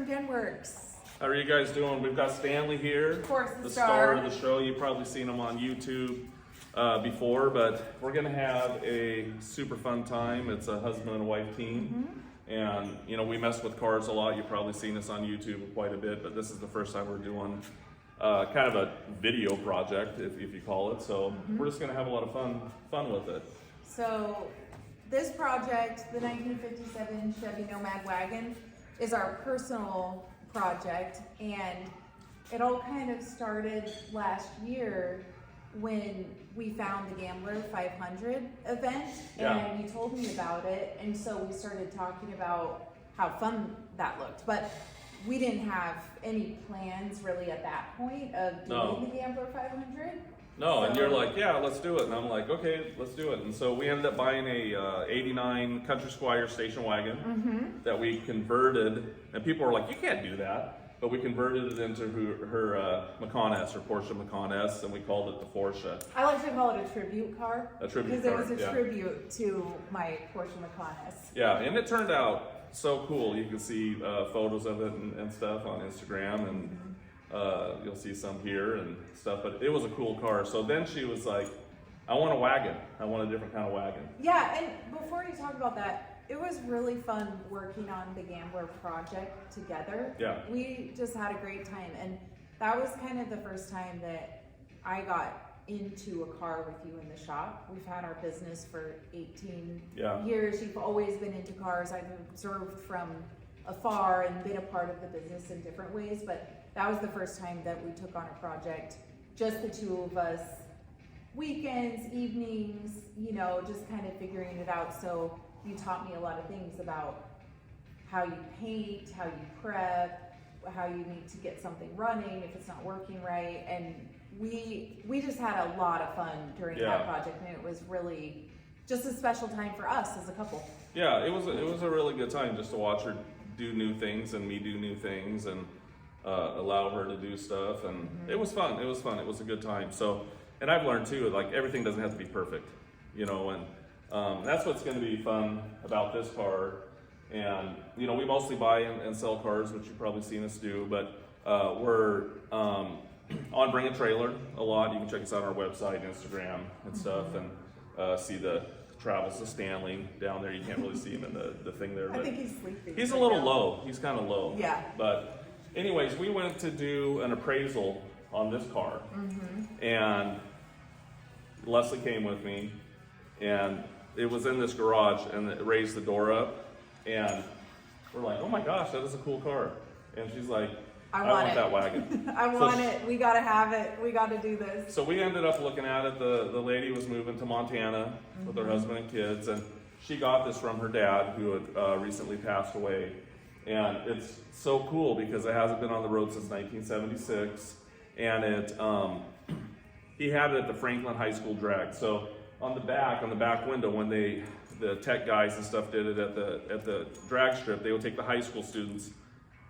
from Denwerks. How are you guys doing? We've got Stanley here. Of course, the star of the show. You've probably seen him on YouTube before, but we're gonna have a super fun time. It's a husband and wife team. And you know, we mess with cars a lot. You've probably seen us on YouTube quite a bit, but this is the first time we're doing kind of a video project, if you call it. So we're just gonna have a lot of fun with it. So this project, the 1957 Chevy Nomad wagon, is our personal project, and it all kind of started last year when we found the Gambler 500 event, and you told me about it, and so we started talking about how fun that looked. But we didn't have any plans really at that point of doing the Gambler 500. No, and you're like, yeah, let's do it. And I'm like, okay, let's do it. And so we ended up buying a 89 Country Squire station wagon that we converted. And people were like, you can't do that. But we converted it into her Macan S, her Porsche Macan S, and we called it the Porsche. I like to call it a tribute car. A tribute car. Because it was a tribute to my Porsche Macan S. Yeah, and it turned out so cool. You can see photos of it and stuff on Instagram, and you'll see some here and stuff, but it was a cool car. So then she was like, I want a wagon. I want a different kind of wagon. Yeah, and before you talk about that, it was really fun working on the Gambler project together. Yeah. We just had a great time, and that was kind of the first time that I got into a car with you in the shop. We've had our business for 18 years. You've always been into cars. I've observed from afar and been a part of the business in different ways, but that was the first time that we took on a project, just the two of us, weekends, evenings, you know, just kind of figuring it out. So you taught me a lot of things about how you paint, how you prep, how you need to get something running if it's not working right. And we just had a lot of fun during that project, and it was really just a special time for us as a couple. Yeah, it was a really good time just to watch her do new things and me do new things, and allow her to do stuff, and it was fun. It was fun. It was a good time. So, and I've learned too, like everything doesn't have to be perfect, you know, and that's what's going to be fun about this car. And you know, we mostly buy and sell cars, which you've probably seen us do, but we're on Bring a Trailer a lot. You can check us out on our website, Instagram, and stuff, and see the travels to Stanley down there. You can't really see him in the thing there. I think he's sleeping. He's a little low. He's kind of low. Yeah. But anyways, we went to do an appraisal on this car, and Leslie came with me, and it was in this garage, and it raised the door up, and we're like, oh my gosh, that is a cool car. And she's like, I want that wagon. I want it. We gotta have it. We gotta do this. So we ended up looking at it. The lady was moving to Montana with her husband and kids, and she got this from her dad, who had recently passed away. And it's so cool because it hasn't been on the road since 1976, and he had it at the Franklin High School drag. So on the back window, when the tech guys and stuff did it at the drag strip, they would take the high school students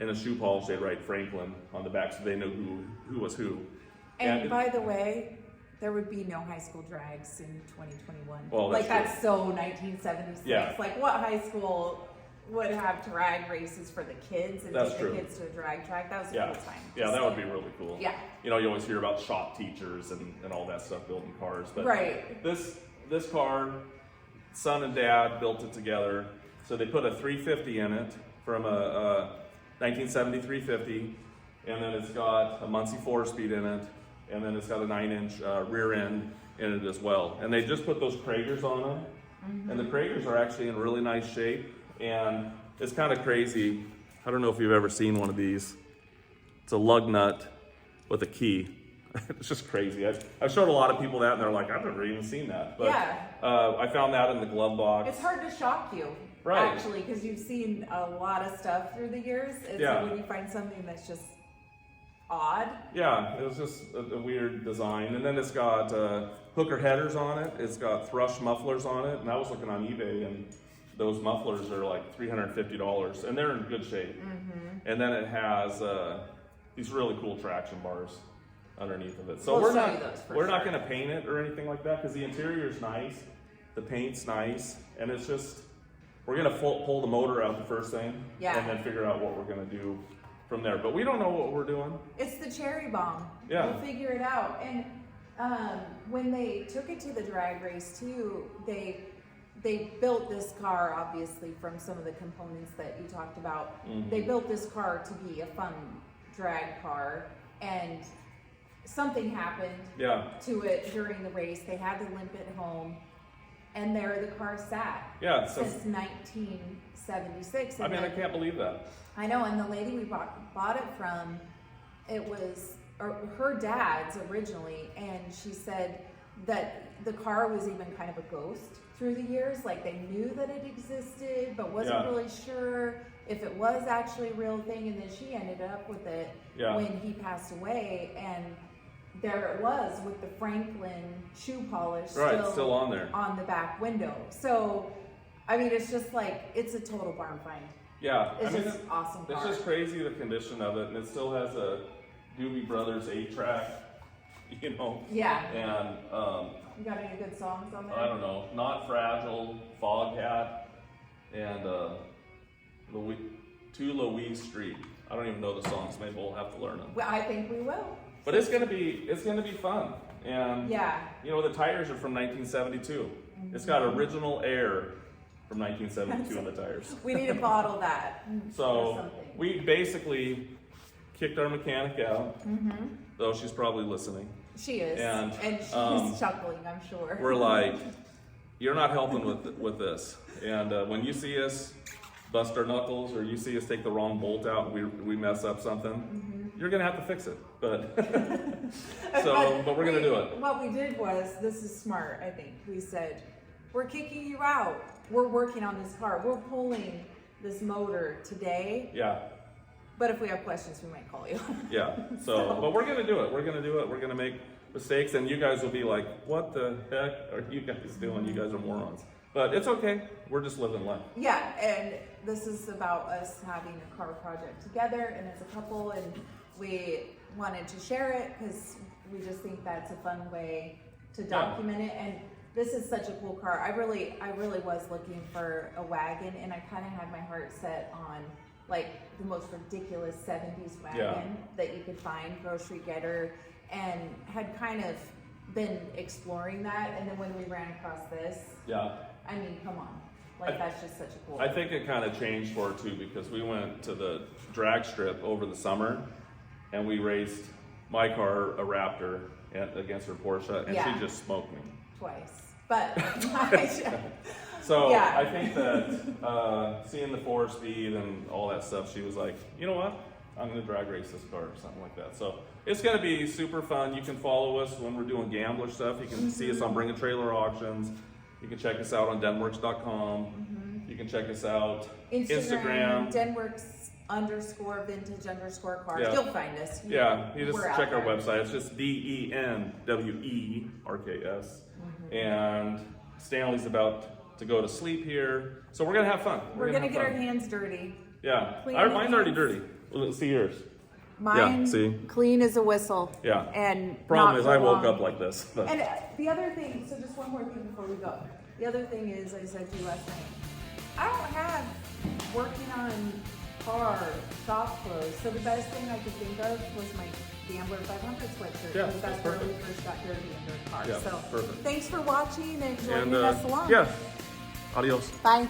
and a shoe polish, they'd write Franklin on the back so they knew who was who. And by the way, there would be no high school drags in 2021. Well, that's so 1976. Yeah. Like, what high school would have drag races for the kids and take the kids to a drag track? That was a cool time. Yeah, that would be really cool. Yeah. You know, you always hear about shop teachers and all that stuff building cars. But this car, son and dad built it together. So they put a 350 in it from a 1970 350, and then it's got a Muncie 4-speed in it, and then it's got a 9-inch rear end in it as well. And they just put those Kragers on them, and the Kragers are actually in really nice shape. And it's kind of crazy. I don't know if you've ever seen one of these. It's a lug nut with a key. It's just crazy. I've showed a lot of people that, and they're like, I've never even seen that. But I found that in the glove box. It's hard to shock you. Actually, because you've seen a lot of stuff through the years. So when you find something that's just odd. Yeah, it was just a weird design. And then it's got hooker headers on it. It's got thrush mufflers on it. And I was looking on eBay, and those mufflers are like $350, and they're in good shape. And then it has these really cool traction bars underneath of it. So we're not going to paint it or anything like that, because the interior is nice, the paint's nice, and it's just, we're going to pull the motor out the first thing, and then figure out what we're going to do from there. But we don't know what we're doing. It's the cherry bomb. Yeah. We'll figure it out. And when they took it to the drag race too, they built this car obviously from some of the components that you talked about. Mm-hmm. They built this car to be a fun drag car, and something happened to it during the race. They had to limp it home, and there the car sat since 1976. I mean, I can't believe that. I know, and the lady we bought it from, it was her dad's originally, and she said that the car was even kind of a ghost through the years. Like, they knew that it existed, but wasn't really sure if it was actually a real thing. And then she ended up with it when he passed away, and there it was with the Franklin shoe polish still on there on the back window. So, I mean, it's just like, it's a total barn find. Yeah, it's just awesome car. It's just crazy the condition of it, and it still has a Doobie Brothers 8-track, you know. Yeah. And you got any good songs on there? I don't know. Not Fragile, Foghat, and To Louise Street. I don't even know the songs. Maybe we'll have to learn them. Well, I think we will. But it's gonna be fun. And you know, the tires are from 1972. Mm-hmm. It's got original air from 1972 on the tires. We need to bottle that. So we basically kicked our mechanic out, though she's probably listening. She is, and she's chuckling, I'm sure. We're like, you're not helping with this. And when you see us bust our knuckles, or you see us take the wrong bolt out, and we mess up something, you're gonna have to fix it. But but we're gonna do it. What we did was, this is smart, I think. We said, we're kicking you out. We're working on this car. We're pulling this motor today. Yeah. But if we have questions, we might call you. Yeah. So, but we're gonna do it. We're gonna do it. We're gonna make mistakes, and you guys will be like, "What the heck are you guys doing? You guys are morons." But it's okay. We're just living life. Yeah, and this is about us having a car project together, and as a couple, and we wanted to share it because we just think that's a fun way to document it. And this is such a cool car. I really was looking for a wagon, and I kind of had my heart set on like the most ridiculous 70s wagon that you could find, grocery getter, and had kind of been exploring that. And then when we ran across this, I mean, come on. Like, that's just such a cool I think it kind of changed for her too, because we went to the drag strip over the summer, and we raced my car, a Raptor, against her Porsche, and she just smoked me. Twice. But so I think that seeing the 4-speed and all that stuff, she was like, you know what? I'm going to drag race this car or something like that. So it's going to be super fun. You can follow us when we're doing gambler stuff. You can see us on Bring a Trailer auctions. You can check us out on Denwerks.com. You can check us out Instagram. Denwerks _vintage _cars. You'll find us. You just check our website. It's just DENWERKS. And Stanley's about to go to sleep here, so we're gonna have fun. We're gonna get our hands dirty. Yeah, mine's already dirty. Let's see yours. Mine, clean as a whistle. Yeah. And problem is, I woke up like this. But. And the other thing, so just one more thing before we go. The other thing is, I said to you last night, I don't have working on car shop clothes. So the best thing I could think of was my Gambler 500 sweatshirt. Yeah, that's where we first got dirty in their car. Yeah, so perfect. Thanks for watching and joining us along. Yeah. Adios. Bye.